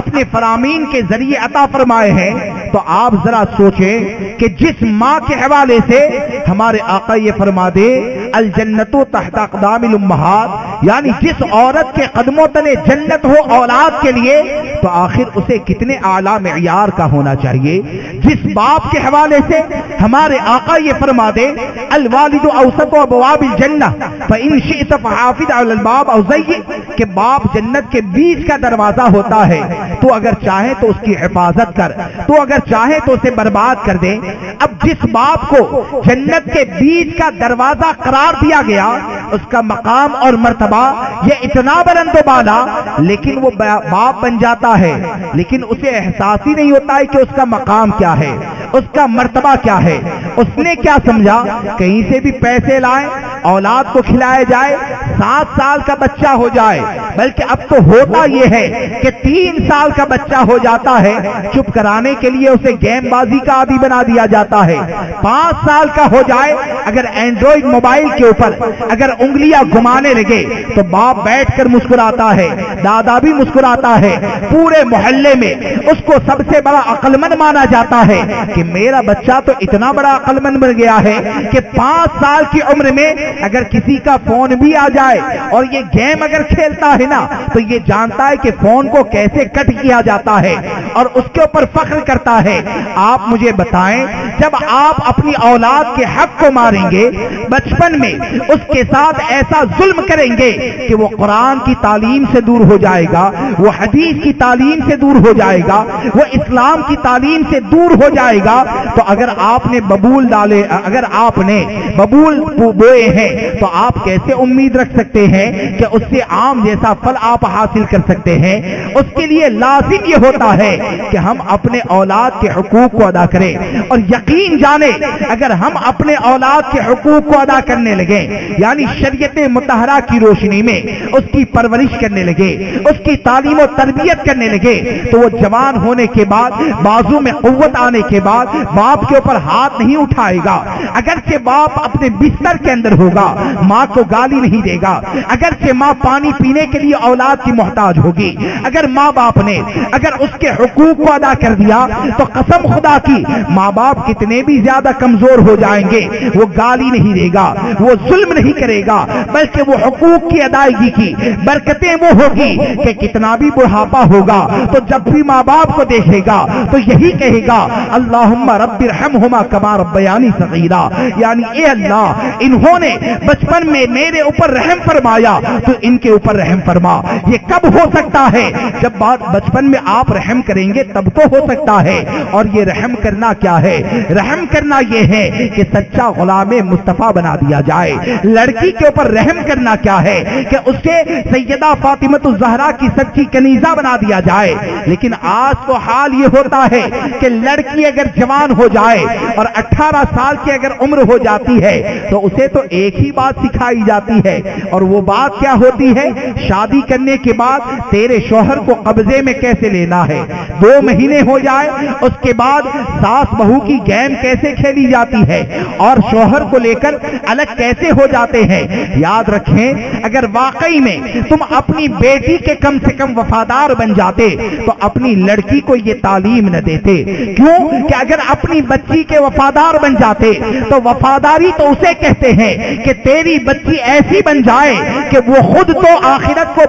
اپنے فرامین کے ذریعے عطا فرمائے ہیں، تو آپ ذرا سوچیں کہ جس ماں کے حوالے سے ہمارے آقا یہ فرما دے الجنت تحت اقدام الامہات، یعنی جس عورت کے قدموں تلے جنت ہو اولاد کے لیے، تو آخر اسے کتنے اعلیٰ معیار کا ہونا چاہیے۔ جس باپ کے حوالے سے ہمارے آقا یہ فرما دے الوالد اوسط ابواب الجنہ فإن شئت فحافظ علی الباب او زین، کہ باپ جنت کے بیچ کا دروازہ ہوتا ہے، تو اگر چاہے تو اس کی حفاظت کر، تو اگر چاہے تو اسے برباد کر دے۔ اب جس باپ کو جنت کے بیچ کا دروازہ قرار دیا گیا، اس کا مقام اور مرتبہ یہ اتنا بلند و بالا، لیکن وہ باپ بن جاتا ہے لیکن اسے احساس ہی نہیں ہوتا ہے کہ اس کا مقام کیا ہے، اس کا مرتبہ کیا ہے۔ اس نے کیا سمجھا کہیں سے بھی پیسے لائیں، اولاد کو کھلائے جائے، 7 سال کا بچہ ہو جائے، بلکہ اب تو ہوتا یہ ہے کہ 3 سال کا بچہ ہو جاتا ہے، چپ کرانے کے لیے اسے گیم بازی کا عادی بنا دیا جاتا ہے۔ 5 سال کا ہو جائے، اگر اینڈرائیڈ موبائل کے اوپر اگر انگلیاں گھمانے لگے تو باپ بیٹھ کر مسکراتا ہے، دادا بھی مسکراتا ہے، پورے محلے میں اس کو سب سے بڑا عقل مند مانا جاتا ہے کہ میرا بچہ تو اتنا بڑا عقل مند بن گیا ہے کہ 5 سال کی عمر میں اگر کسی کا فون بھی آ جائے اور یہ گیم اگر کھیلتا ہے نا تو یہ جانتا ہے کہ فون کو کیسے کٹ کیا جاتا ہے اور اس کے اوپر فخر کرتا ہے۔ آپ مجھے بتائیں، جب آپ اپنی اولاد کے حق کو ماریں گے، بچپن میں اس کے ساتھ ایسا ظلم کریں گے کہ وہ قرآن کی تعلیم سے دور ہو جائے گا، وہ حدیث کی تعلیم سے دور ہو جائے گا، وہ اسلام کی تعلیم سے دور ہو جائے گا، تو اگر آپ نے ببول ڈالے، اگر آپ نے ببول بوئے ہیں تو آپ کیسے امید رکھ سکتے ہیں کہ اس سے آم جیسا پھل آپ حاصل کر سکتے ہیں؟ اس کے لیے لازم یہ ہوتا ہے کہ ہم اپنے اولاد کے حقوق کو ادا کریں، اور یقین جانے اگر ہم اپنے اولاد کے حقوق کو ادا کرنے لگیں، یعنی شریعت مطہرہ کی روشنی میں اس کی پرورش کرنے لگے، اس کی تعلیم و تربیت کرنے لگے، تو وہ جوان ہونے کے بعد، بازو میں قوت آنے کے بعد باپ کے اوپر ہاتھ نہیں اٹھائے گا۔ اگرچہ باپ اپنے بستر کے اندر ہوگا، ماں کو گالی نہیں دے گا، اگرچہ ماں پانی پینے کے لیے اولاد کی محتاج ہوگی، اگر ماں باپ نے اگر اس کے حقوق کو ادا کر دیا تو قسم خدا کی ماں باپ کتنے بھی زیادہ کمزور ہو جائیں گے، وہ گالی نہیں دے گا، وہ ظلم نہیں کرے گا، بلکہ وہ حقوق کی ادائیگی کی برکتیں وہ ہوگی کہ کتنا بھی بڑھاپا ہوگا تو جب بھی ماں باپ کو دیکھے گا تو یہی کہے گا اللہم رب ارحمہما کما ربیانی صغیرا، یعنی اے اللہ انہوں نے بچپن میں میرے اوپر رحم فرمایا تو ان کے اوپر رحم فرما۔ یہ کب ہو سکتا ہے؟ جب بچپن میں آپ رحم کریں گے تب تو ہو سکتا ہے۔ اور یہ رحم کرنا کیا ہے؟ رحم کرنا یہ ہے کہ سچا غلام مصطفیٰ بنا دیا جائے۔ لڑکی کے اوپر رحم کرنا کیا ہے؟ کہ اسے سیدہ فاطمہ الزہرا کی سچی کنیزہ بنا دیا جائے۔ لیکن آج تو حال یہ ہوتا ہے کہ لڑکی اگر جوان ہو جائے اور 18 سال کی اگر عمر ہو جاتی ہے تو اسے تو ایک ہی بات سکھائی جاتی ہے، اور وہ بات کیا ہوتی ہے؟ شادی کرنے کے بعد تیرے شوہر کو قبضے میں کیسے لینا ہے، 2 مہینے ہو جائے اس کے بعد ساس بہو کی گیم کیسے کھیلی جاتی ہے اور شوہر کو لے کر الگ کیسے ہو جاتے ہیں۔ یاد رکھیں اگر واقعی میں تم اپنی بیٹی کے کم سے کم وفادار بن جاتے تو اپنی لڑکی کو یہ تعلیم نہ دیتے۔ کیوں کہ اگر اپنی بچی کے وفادار بن جاتے تو وفاداری تو اسے کہتے ہیں کہ تیری بچی ایسی بن جائے کہ وہ خود تو آخرت کو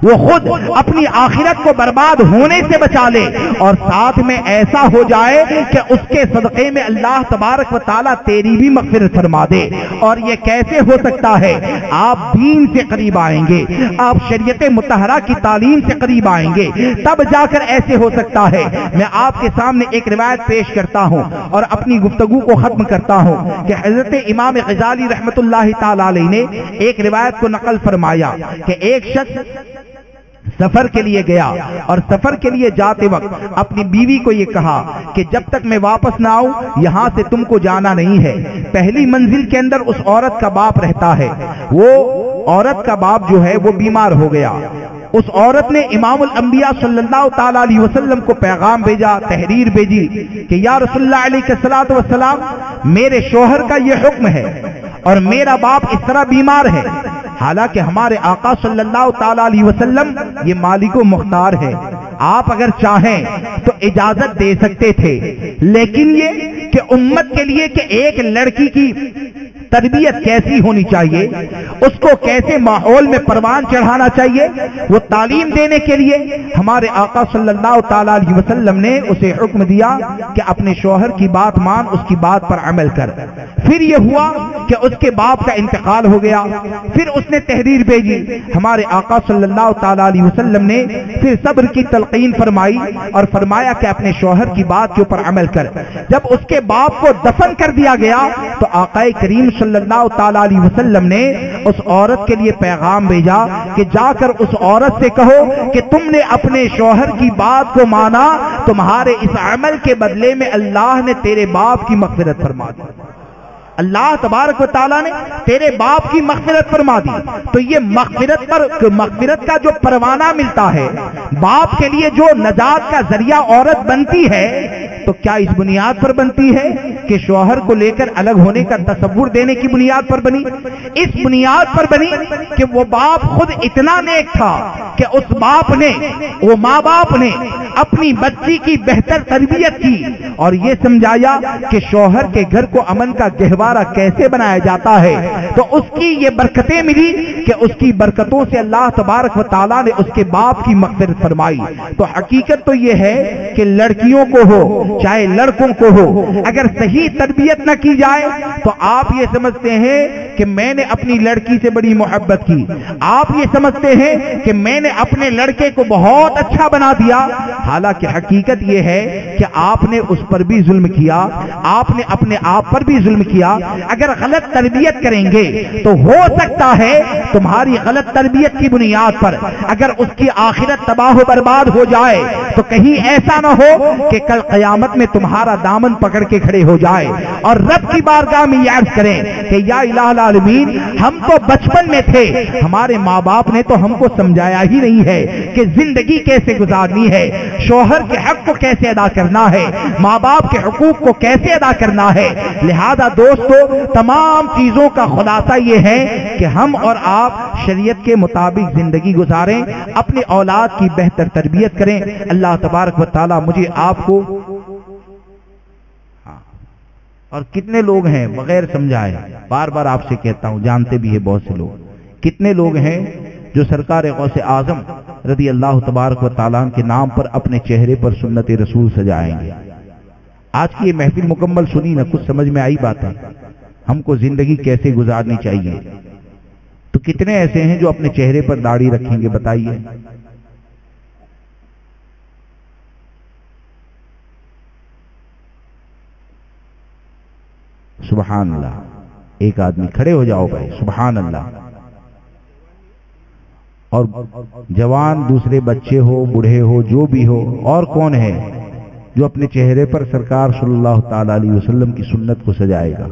وہ خود اپنی آخرت کو برباد ہونے سے بچا لے، اور ساتھ میں ایسا ہو جائے کہ اس کے صدقے میں اللہ تبارک و تعالیٰ تیری بھی مغفرت فرما دے۔ اور یہ کیسے ہو سکتا ہے؟ آپ دین سے قریب آئیں گے، آپ شریعت مطہرہ کی تعلیم سے قریب آئیں گے، تب جا کر ایسے ہو سکتا ہے۔ میں آپ کے سامنے ایک روایت پیش کرتا ہوں اور اپنی گفتگو کو ختم کرتا ہوں کہ حضرت امام غزالی رحمت اللہ تعالی علیہ نے ایک روایت کو نقل فرمایا کہ ایک شخص سفر کے لیے گیا اور سفر کے لیے جاتے وقت اپنی بیوی کو یہ کہا کہ جب تک میں واپس نہ آؤں یہاں سے تم کو جانا نہیں ہے۔ پہلی منزل کے اندر اس عورت کا باپ رہتا ہے، وہ عورت کا باپ جو ہے وہ بیمار ہو گیا۔ اس عورت نے امام الانبیاء صلی اللہ تعالی علیہ وسلم کو پیغام بھیجا، تحریر بھیجی کہ یا رسول اللہ علیہ الصلوۃ والسلام، میرے شوہر کا یہ حکم ہے اور میرا باپ اس طرح بیمار ہے۔ حالانکہ ہمارے آقا صلی اللہ تعالی علیہ وسلم یہ مالک و مختار ہے، آپ اگر چاہیں تو اجازت دے سکتے تھے، لیکن یہ کہ امت کے لیے کہ ایک لڑکی کی تربیت کیسی ہونی چاہیے، اس کو کیسے ماحول میں پروان چڑھانا چاہیے، وہ تعلیم دینے کے لیے ہمارے آقا صلی اللہ تعالی علیہ وسلم نے اسے حکم دیا کہ اپنے شوہر کی بات مان، اس کی بات پر عمل کر۔ پھر یہ ہوا کہ اس کے باپ کا انتقال ہو گیا، پھر اس نے تحریر بھیجی، ہمارے آقا صلی اللہ تعالی علیہ وسلم نے پھر صبر کی تلقین فرمائی اور فرمایا کہ اپنے شوہر کی بات کے اوپر عمل کر۔ جب اس کے باپ کو دفن کر دیا گیا تو آقا کریم صلی اللہ تعالی علیہ وسلم نے اس عورت کے لیے پیغام بھیجا کہ جا کر اس عورت سے کہو کہ تم نے اپنے شوہر کی بات کو مانا، تمہارے اس عمل کے بدلے میں اللہ نے تیرے باپ کی مغفرت فرما دی۔ اللہ تبارک و تعالیٰ نے تیرے باپ کی مغفرت فرما دی۔ تو یہ مغفرت کا جو پروانہ ملتا ہے، باپ کے لیے جو نجات کا ذریعہ عورت بنتی ہے، تو کیا اس بنیاد پر بنتی ہے کہ شوہر کو لے کر الگ ہونے کا تصور دینے کی بنیاد پر بنی؟ اس بنیاد پر بنی کہ وہ باپ خود اتنا نیک تھا کہ اس وہ ماں باپ نے اپنی بچی کی بہتر تربیت کی اور یہ سمجھایا کہ شوہر کے گھر کو امن کا گہوارہ کیسے بنایا جاتا ہے۔ تو اس کی یہ برکتیں ملی کہ اس کی برکتوں سے اللہ تبارک و تعالیٰ نے اس کے باپ کی مغفرت فرمائی۔ تو حقیقت تو یہ ہے کہ لڑکیوں کو ہو چاہے لڑکوں کو ہو، اگر صحیح تربیت نہ کی جائے تو آپ یہ سمجھتے ہیں کہ میں نے اپنی لڑکی سے بڑی محبت کی، آپ یہ سمجھتے ہیں کہ میں نے اپنے لڑکے کو بہت اچھا بنا دیا، حالانکہ حقیقت یہ ہے کہ آپ نے اس پر بھی ظلم کیا، آپ نے اپنے آپ پر بھی ظلم کیا، اگر غلط تربیت کریں گے تو ہو سکتا ہے تمہاری غلط تربیت کی بنیاد پر اگر اس کی آخرت تباہ و برباد ہو جائے تو کہیں ایسا نہ ہو کہ کل قیامت میں تمہارا دامن پکڑ کے کھڑے ہو جائے اور رب کی بارگاہ میں یہ عرض کریں کہ یا الہ العالمین ہم تو بچپن میں تھے، ہمارے ماں باپ نے تو ہم کو سمجھایا ہی نہیں ہے کہ زندگی کیسے گزارنی ہے، شوہر کے حق کو کیسے ادا کرنا ہے، ماں باپ کے حقوق کو کیسے ادا کرنا ہے۔ لہذا دوستو تمام چیزوں کا خلاصہ یہ ہے کہ ہم اور آپ شریعت کے مطابق زندگی گزاریں، اپنی اولاد کی بہتر تربیت کریں۔ اللہ تبارک و تعالی مجھے آپ کو اور کتنے لوگ ہیں بغیر سمجھائے، بار بار آپ سے کہتا ہوں، جانتے بھی ہے بہت سے لوگ، کتنے لوگ ہیں جو سرکار غوث اعظم رضی اللہ تبارک و تعالیٰ کے نام پر اپنے چہرے پر سنت رسول سجائیں گے۔ آج کی یہ محفل مکمل سنی نہ، کچھ سمجھ میں آئی بات ہے، ہم کو زندگی کیسے گزارنی چاہیے؟ تو کتنے ایسے ہیں جو اپنے چہرے پر داڑھی رکھیں گے؟ بتائیے۔ سبحان اللہ۔ ایک آدمی کھڑے ہو جاؤ بھائی، سبحان اللہ۔ اور جوان دوسرے بچے ہو، بوڑھے ہو، جو بھی ہو، اور کون ہے جو اپنے چہرے پر سرکار صلی اللہ تعالی علیہ وسلم کی سنت کو سجائے گا؟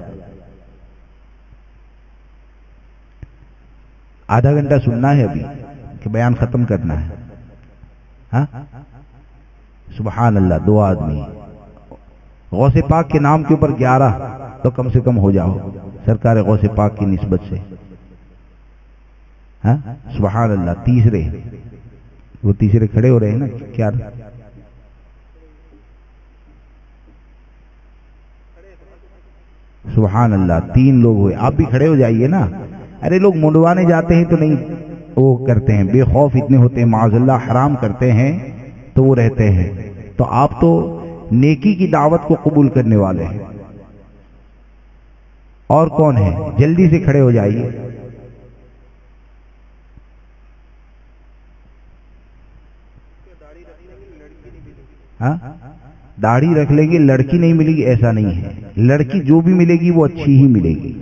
آدھا گھنٹہ سننا ہے ابھی کہ بیان ختم کرنا ہے؟ ہاں سبحان اللہ۔ دو آدمی غوث پاک کے نام کے اوپر 11 تو کم سے کم ہو جاؤ سرکار غوث پاک کی نسبت سے۔ ہاں سبحان اللہ۔ تیسرے، وہ تیسرے کھڑے ہو رہے ہیں نا، کیا سبحان اللہ، 3 لوگ ہوئے، آپ بھی کھڑے ہو جائیے نا۔ ارے لوگ منڈوانے جاتے ہیں تو نہیں وہ کرتے ہیں، بے خوف اتنے ہوتے ہیں، معاذ اللہ حرام کرتے ہیں تو وہ رہتے ہیں، تو آپ تو نیکی کی دعوت کو قبول کرنے والے ہیں۔ اور کون ہے؟ جلدی سے کھڑے ہو جائیے۔ ہاں داڑھی رکھ لیں گے لڑکی نہیں ملے گی ایسا نہیں ہے، لڑکی جو بھی ملے گی وہ اچھی ہی ملے گی۔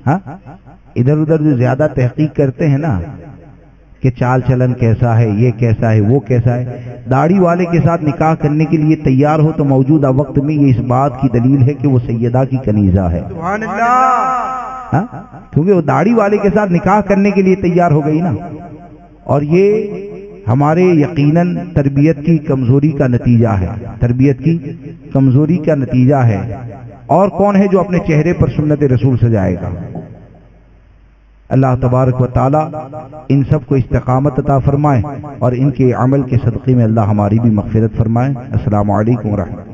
ہاں ادھر ادھر جو زیادہ تحقیق کرتے ہیں نا کہ چال چلن کیسا ہے، یہ کیسا ہے، وہ کیسا ہے، داڑھی والے کے ساتھ نکاح کرنے کے لیے تیار ہو تو موجودہ وقت میں یہ اس بات کی دلیل ہے کہ وہ سیدہ کی کنیزہ ہے۔ سبحان اللہ۔ ہاں کیونکہ وہ داڑھی والے کے ساتھ نکاح کرنے کے لیے تیار ہو گئی نا، اور یہ ہمارے یقیناً تربیت کی کمزوری کا نتیجہ ہے، تربیت کی کمزوری کا نتیجہ ہے۔ اور کون ہے جو اپنے چہرے پر سنت رسول سجائے گا؟ اللہ تبارک و تعالی ان سب کو استقامت عطا فرمائے اور ان کے عمل کے صدقے میں اللہ ہماری بھی مغفرت فرمائے۔ السلام علیکم ورحمۃ اللہ۔